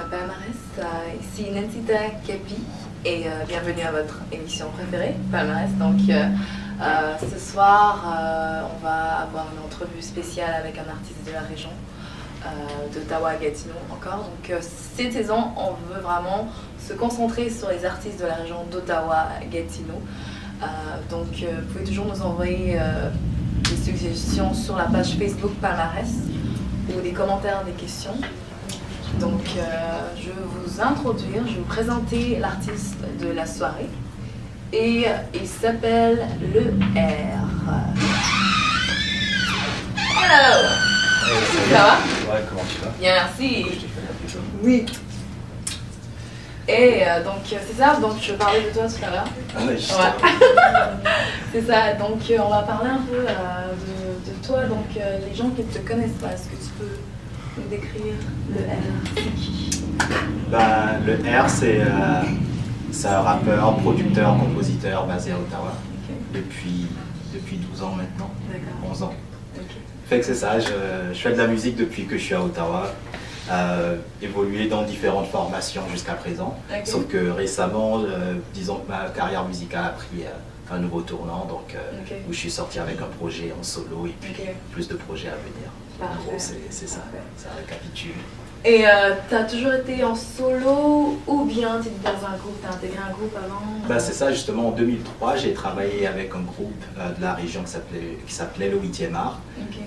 Palmarès. Ici Nancita Kepi et bienvenue à votre émission préférée, Palmarès. Donc ce soir, on va avoir une entrevue spéciale avec un artiste de la région d'Ottawa-Gatineau encore. Donc cette saison, on veut vraiment se concentrer sur les artistes de la région d'Ottawa-Gatineau. Donc vous pouvez toujours nous envoyer des suggestions sur la page Facebook Palmarès ou des commentaires, des questions. Donc je vais vous introduire, je vais vous présenter l'artiste de la soirée et il s'appelle Le R. Hello! Hey, ça va? Ouais, comment tu vas? Bien, merci. Je t'ai fait la photo. Oui. Et donc c'est ça, donc je parlais de toi tout à l'heure. Ah ouais, juste C'est ça, donc on va parler un peu de toi, donc les gens qui ne te connaissent pas, est-ce que tu peux nous décrire Le R? C'est qui? Bah, le R, c'est un rappeur, producteur, compositeur basé à Ottawa depuis 12 ans maintenant, D'accord. 11 ans. Ok. Fait que c'est ça, je fais de la musique depuis que je suis à Ottawa. Évolué dans différentes formations jusqu'à présent. Ok. Sauf que récemment, disons que ma carrière musicale a pris un nouveau tournant, donc Ok. où je suis sorti avec un projet en solo et puis Ok. plus de projets à venir. En Parfait. gros, c'est ça, Parfait. ça récapitule. Et t'as toujours été en solo ou bien tu étais dans un groupe, t'as intégré un groupe avant? Bah, c'est ça, justement, en 2003, j'ai travaillé avec un groupe de la région qui s'appelait le 8e art. Ok.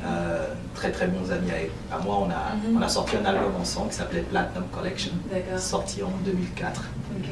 Très très bons amis à moi, on a sorti un album ensemble qui s'appelait Platinum Collection, D'accord. sorti en 2004. Ok.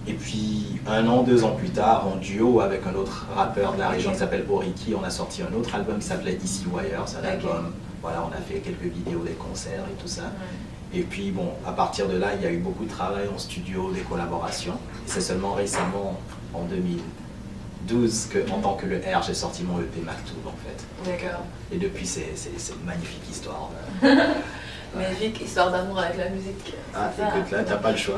Et puis 1 an, 2 ans plus tard, en duo avec un autre rappeur de la région Ok. qui s'appelle Oriki, on a sorti un autre album qui s'appelait Ici ou Ailleurs. C'est un Ok. album, voilà, on a fait quelques vidéos, des concerts et tout ça. Ouais. Et puis bon, à partir de là, il y a eu beaucoup de travail en studio, des collaborations. Et c'est seulement récemment, en 2012, que en tant que le R, j'ai sorti mon EP Maktoub en fait. D'accord. Et depuis, c'est une magnifique histoire. Magique, histoire d'amour avec la musique. Ah, C'est ça. écoute, là, t'as pas le choix.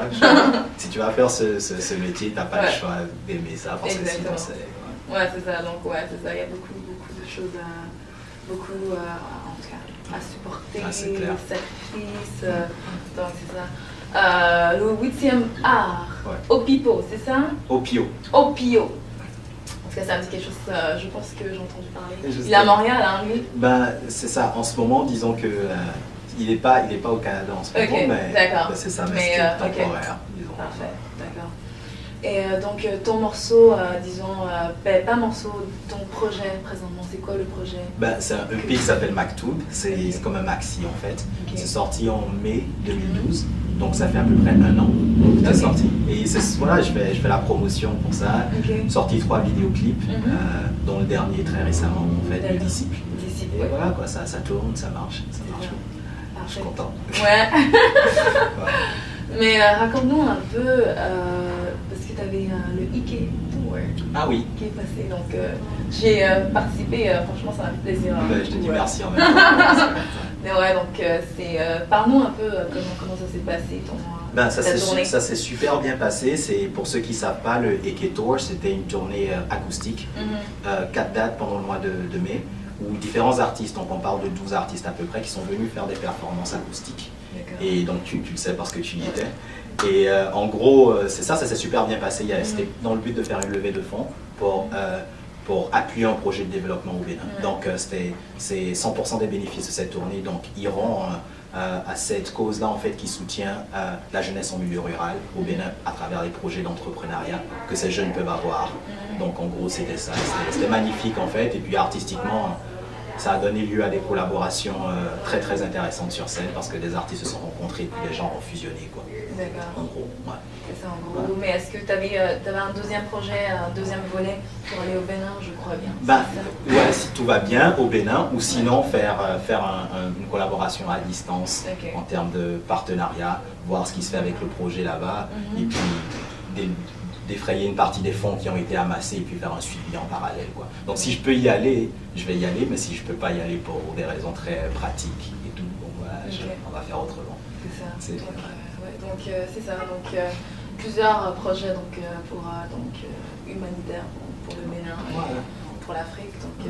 Si tu vas faire ce métier, t'as pas le Ouais. choix d'aimer ça, parce que Exactement. sinon c'est... Ouais, c'est ça. Donc, ouais, c'est ça. Il y a beaucoup de choses en tout cas, à supporter, Ah, c'est clair. le sacrifice. Donc, c'est ça. Le 8e art, Ouais. Opipo, c'est ça? Opio. Opio. En tout cas, ça me dit quelque chose, je pense que j'ai entendu parler. Je Il sais. est à Montréal, hein, lui? Ben, c'est ça. En ce moment, disons que il est pas au Canada en ce moment, Ok, mais d'accord. ben, c'est ça, Mais, mais c'est ok. temporaire, disons. Parfait, d'accord. Et donc, ton morceau, disons, pas morceau, ton projet présentement, c'est quoi le projet? Ben, c'est un EP qui s'appelle Maktoub, c'est comme un maxi en fait. Ok. C'est sorti en mai 2012, donc ça fait à peu près 1 an que c'est Ok. sorti. Et voilà, je fais la promotion pour ça. Ok. Sorti 3 vidéoclips, Mhm. dont le dernier très récemment en fait, le D'accord. Disciple. Disciple, Et ouais. voilà quoi, ça tourne, ça marche, ça C'est marche. bien. Je suis Parfait. content. Ouais. Ouais. Mais raconte-nous un peu, parce que tu avais le Ike Tour Ah oui, qui est passé, donc j'ai participé, franchement ça m'a fait plaisir. ben, je te dis Ouais. merci en même temps. Mais ouais, donc parle-nous un peu comment ça s'est passé, Ben, ta tournée. ça s'est super bien passé. C'est, pour ceux qui ne savent pas, le Eke Tour, c'était une tournée acoustique, Mhm. 4 dates pendant le mois de mai, où différents artistes, donc on parle de 12 artistes à peu près, qui sont venus faire des performances acoustiques. D'accord. Et donc tu le sais parce que tu y étais. Et en gros, c'est ça s'est super bien passé. C'était dans le but de faire une levée de fonds pour appuyer un projet de développement au Bénin. Donc c'est 100% des bénéfices de cette tournée donc iront à cette cause-là en fait qui soutient la jeunesse en milieu rural au Bénin à travers les projets d'entrepreneuriat que ces jeunes peuvent avoir. Donc en gros c'était ça, c'était magnifique en fait et puis artistiquement ça a donné lieu à des collaborations très très intéressantes sur scène parce que des artistes se sont rencontrés et puis les gens ont fusionné quoi. En D'accord. gros, ouais. C'est ça en gros. Mais est-ce que tu avais un deuxième projet, un deuxième volet pour aller au Bénin, je crois bien? Ben, C'est ça? ouais, si tout va bien au Bénin, ou sinon faire une collaboration à distance Ok. en termes de partenariat, voir ce qui se fait avec le projet là-bas, et puis défrayer une partie des fonds qui ont été amassés et puis faire un suivi en parallèle, quoi. Donc si je peux y aller, je vais y aller, mais si je peux pas y aller pour des raisons très pratiques et tout, bon, voilà, on va faire autrement. C'est ça. C'est- Ouais, donc c'est ça. Donc plusieurs projets pour humanitaires pour le Bénin, Voilà. pour l'Afrique. Donc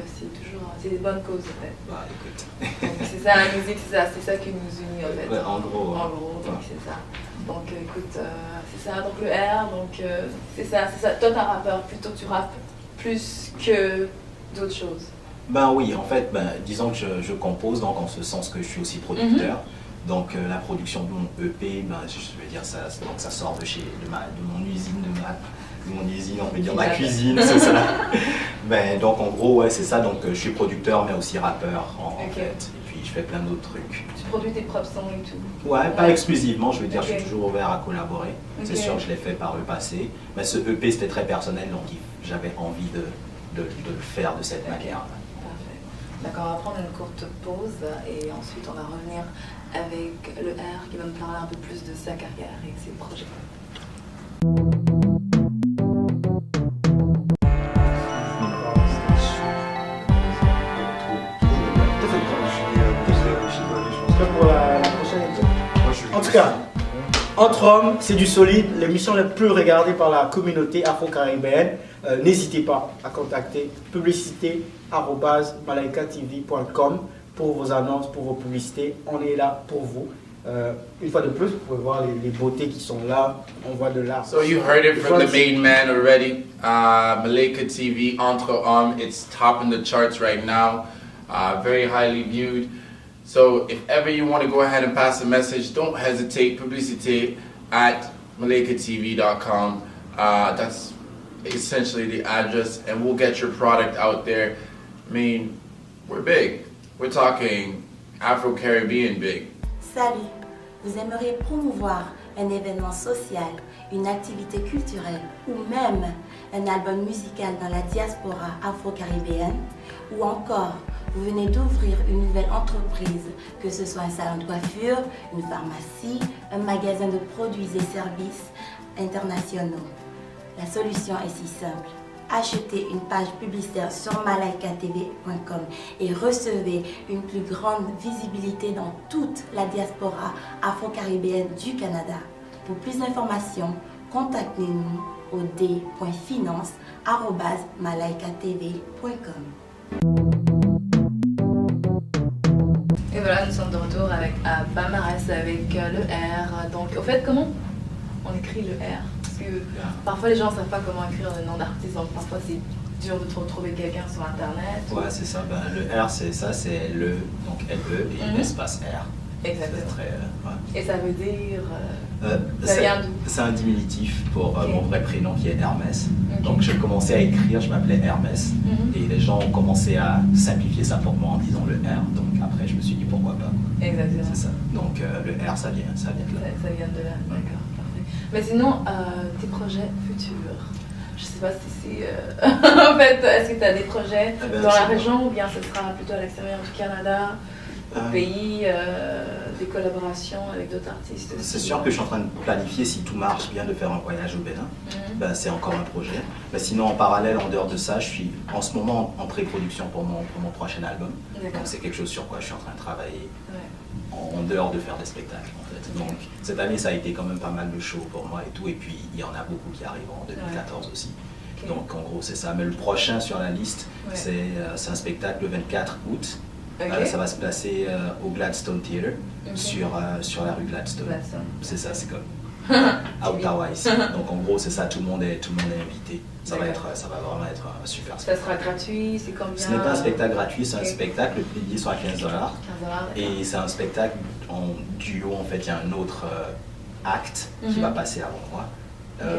c'est des bonnes causes en fait. Bah, écoute. Donc, c'est ça la musique, c'est ça qui nous unit en fait. Ouais, en gros, En gros, donc ouais. c'est ça. Donc écoute, c'est ça, donc le R, donc c'est ça. Toi t'es un rappeur, plutôt tu rappes plus que d'autres choses. Ben oui, en fait, disons que je compose, donc en ce sens que je suis aussi producteur. Donc la production de mon EP, je vais dire ça, donc ça sort de mon usine, on va dire ma cuisine, c'est ça. Donc en gros, ouais, c'est ça, donc je suis producteur mais aussi rappeur en fait. Et puis je fais plein d'autres trucs. Tu produis tes propres sons et tout? Ouais, pas exclusivement, je veux dire, je suis toujours ouvert à collaborer. C'est sûr que je l'ai fait par le passé, mais ce EP c'était très personnel, donc j'avais envie de le faire de cette manière. D'accord, on va prendre une courte pause et ensuite on va revenir avec le R qui va me parler un peu plus de sa carrière et de ses projets. Pour la prochaine étape. En tout cas, Entre Hommes, c'est du solide, l'émission la plus regardée par la communauté afro-caribéenne. N'hésitez pas à contacter publicité@malaikatv.com pour vos annonces, pour vos publicités. On est là pour vous. Une fois de plus, vous pouvez voir les beautés qui sont là. On voit de l'art. So you heard it from the main man already. Malaika TV, Entre Hommes, it's topping the charts right now. Very highly viewed. So if ever you want to go ahead and pass a message, don't hesitate. Publicité@malaikatv.com. That's essentially the address, and we'll get your product out there. I mean, we're big. We're talking Afro-Caribbean big. Salut, vous aimeriez promouvoir un événement social, une activité culturelle ou même un album musical dans la diaspora afro-caribéenne? Ou encore, vous venez d'ouvrir une nouvelle entreprise, que ce soit un salon de coiffure, une pharmacie, un magasin de produits et services internationaux? La solution est si simple. Achetez une page publicitaire sur malaikatv.com et recevez une plus grande visibilité dans toute la diaspora afro-caribéenne du Canada. Pour plus d'informations, contactez-nous au d.finance@malaikatv.com. Et voilà, nous sommes de retour avec Bamarès avec le R. Donc, au fait, comment on écrit le R? Parce que parfois les gens ne savent pas comment écrire le nom d'artiste, donc parfois c'est dur de retrouver quelqu'un sur internet. Ouais, c'est ça. Le R, c'est ça, c'est le, donc LE et l'espace R. Exactement. Très, ouais. Et ça veut dire. Ça vient d'où? C'est un diminutif pour mon vrai prénom qui est Hermès. Donc j'ai commencé à écrire, je m'appelais Hermès. Et les gens ont commencé à simplifier ça pour moi en disant le R. Donc après, je me suis dit pourquoi pas. Exactement. C'est ça. Donc le R, ça vient de là. Ça vient de là, d'accord. Mais sinon, tes projets futurs, je sais pas si c'est... en fait, est-ce que tu as des projets dans la région ou bien ce sera plutôt à l'extérieur du Canada, au pays, des collaborations avec d'autres artistes? C'est sûr que je suis en train de planifier, si tout marche bien, de faire un voyage au Bénin. C'est encore un projet. Mais sinon, en parallèle, en dehors de ça, je suis en ce moment en pré-production pour mon prochain album. Donc c'est quelque chose sur quoi je suis en train de travailler. En dehors de faire des spectacles en fait. Donc cette année ça a été quand même pas mal de shows pour moi et tout, et puis il y en a beaucoup qui arrivent en 2014 aussi. Donc en gros c'est ça, mais le prochain sur la liste c'est un spectacle le 24 août. Ça va se placer au Gladstone Theatre sur la rue Gladstone. C'est ça, c'est comme à Ottawa ici. Donc en gros c'est ça, tout le monde est invité. Ça va vraiment être un super spectacle. Ça sera gratuit, c'est combien? Ce n'est pas un spectacle gratuit, c'est un spectacle, le billet sont à $15. Et c'est un spectacle en duo, en fait, il y a un autre acte qui va passer avant moi.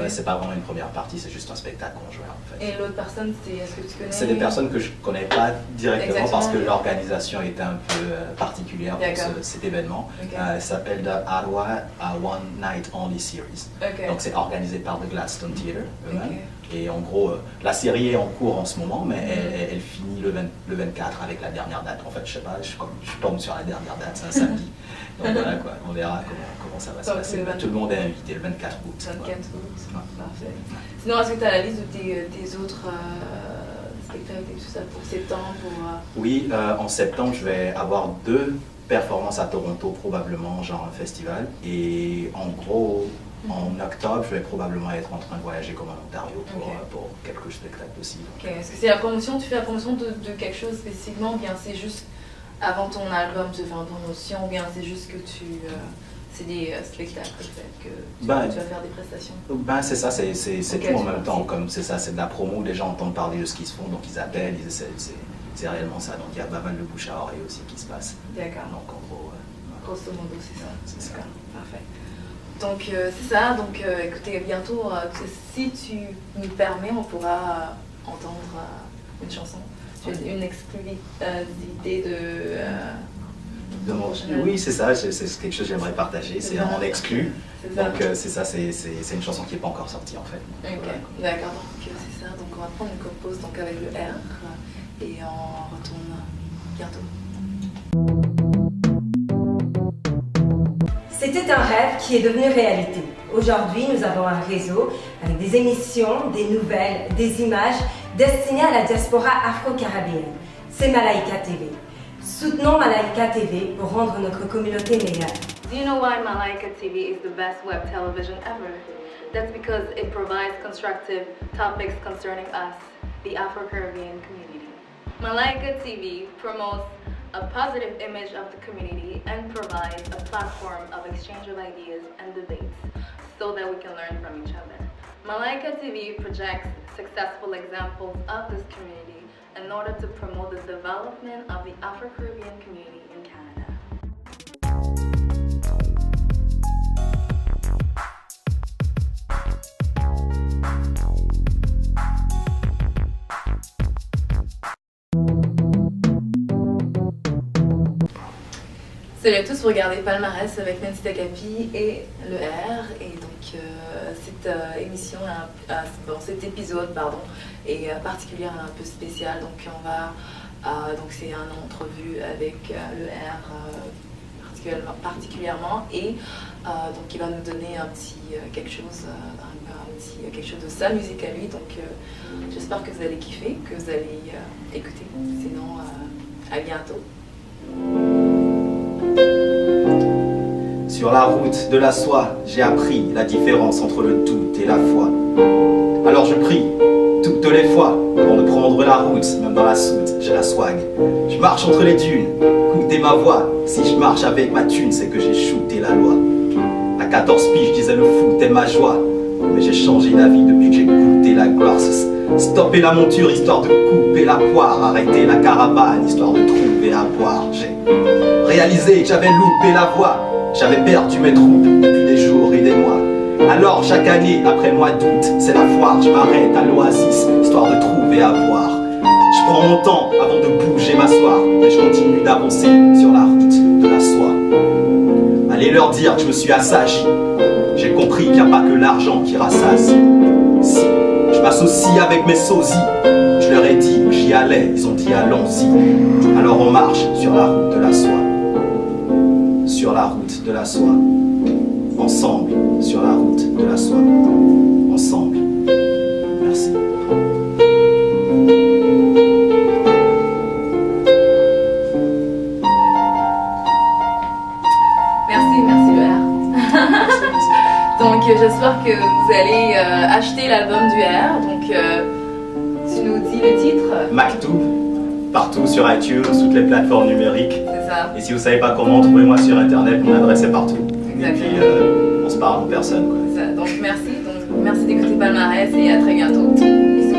C'est pas vraiment une première partie, c'est juste un spectacle conjoint en fait. Et l'autre personne, est-ce que tu connais? C'est des personnes que je connais pas directement parce que l'organisation était un peu particulière pour cet événement. Elle s'appelle The Ottawa One Night Only Series. Donc c'est organisé par The Gladstone Theatre eux-mêmes. Et en gros, la série est en cours en ce moment, mais elle finit le 24 avec la dernière date. En fait, je sais pas, je tombe sur la dernière date, c'est un samedi. Donc voilà quoi, on verra comment ça va se passer. Tout le monde est invité le 24 août. 24 août, parfait. Sinon, est-ce que tu as la liste de tes autres spectacles et tout ça pour septembre Oui, en septembre, je vais avoir 2 performances à Toronto, probablement, genre un festival. Et en gros, en octobre, je vais probablement être en train de voyager comme en Ontario pour quelques spectacles aussi. Est-ce que c'est la promotion, tu fais la promotion de quelque chose spécifiquement, ou bien c'est juste avant ton album tu fais une promotion, ou bien c'est juste que c'est des spectacles peut-être que tu Ben, vas faire des prestations. Ben, c'est ça, c'est Ok, tout en tu même vois, temps. c'est- Comme c'est ça, c'est de la promo, les gens entendent parler de ce qu'ils se font, donc ils appellent, c'est réellement ça. Donc il y a pas mal de bouche à oreille aussi qui se passe. D'accord. Donc en gros, Grosso modo, c'est ça. c'est ça. D'accord, parfait. Donc c'est ça, donc écoutez, bientôt, si tu nous permets, on pourra entendre une chanson. Une exclusivité de Donc, prochaine oui, c'est ça, c'est quelque chose que j'aimerais partager, c'est en exclu. C'est ça. Donc c'est ça, c'est une chanson qui n'est pas encore sortie en fait. Ok, Voilà. d'accord, donc c'est ça. Donc on va prendre une compose donc, avec le R et on retourne bientôt. C'était un rêve qui est devenu réalité. Aujourd'hui, nous avons un réseau avec des émissions, des nouvelles, des images destinées à la diaspora afro-caribéenne. C'est Malaika TV. Soutenons Malaika TV pour rendre notre communauté meilleure. Do you know why Malaika TV is the best web television ever? That's because it provides constructive topics concerning us, the Afro-Caribbean community. Malaika TV promotes a positive image of the community and provides a platform of exchange of ideas and debates so that we can learn from each other. Malaika TV projects successful examples of this community in order to promote the development of the Afro-Caribbean community in Canada. Salut à tous, vous regardez Palmarès avec Nancy Takapi et le R. Et donc cette émission, cet épisode est particulier, un peu spécial. Donc on va, donc c'est une entrevue avec le R particulièrement et donc il va nous donner un petit quelque chose, quelque chose de sa musique à lui. Donc j'espère que vous allez kiffer, que vous allez écouter. Sinon, à bientôt. Sur la route de la soie, j'ai appris la différence entre le doute et la foi. Alors je prie toutes les fois avant de prendre la route, même dans la soute, j'ai la swag. Je marche entre les dunes, écoutez ma voix. Si je marche avec ma thune, c'est que j'ai shooté la loi. À 14 piges, je disais le foot est ma joie. Mais j'ai changé d'avis depuis que j'ai goûté la gloire. Stopper la monture histoire de couper la poire. Arrêter la caravane histoire de trouver à boire. J'ai réalisé que j'avais loupé la voie. J'avais perdu mes troupes depuis des jours et des mois. Alors chaque année, après le mois d'août, c'est la foire. Je m'arrête à l'oasis, histoire de trouver à boire. Je prends mon temps avant de bouger, m'asseoir. Mais je continue d'avancer sur la route de la soie. Allez leur dire que je me suis assagi. J'ai compris qu'il n'y a pas que l'argent qui rassasie. Si je m'associe avec mes sosies, je leur ai dit que j'y allais, ils ont dit allons-y. Alors on marche sur la route de la soie. Sur la route de la soie, ensemble, sur la route de la soie, ensemble. Merci. Merci le R. Donc j'espère que vous allez acheter l'album du R. Donc tu nous dis le titre. Maktoub, partout sur iTunes, toutes les plateformes numériques. C'est ça. Et si vous ne savez pas comment, trouvez-moi sur internet, mon adresse est partout. Exactement. Et puis on se parle en personne, quoi. C'est ça. Donc merci d'écouter Palmarès et à très bientôt. Bisous.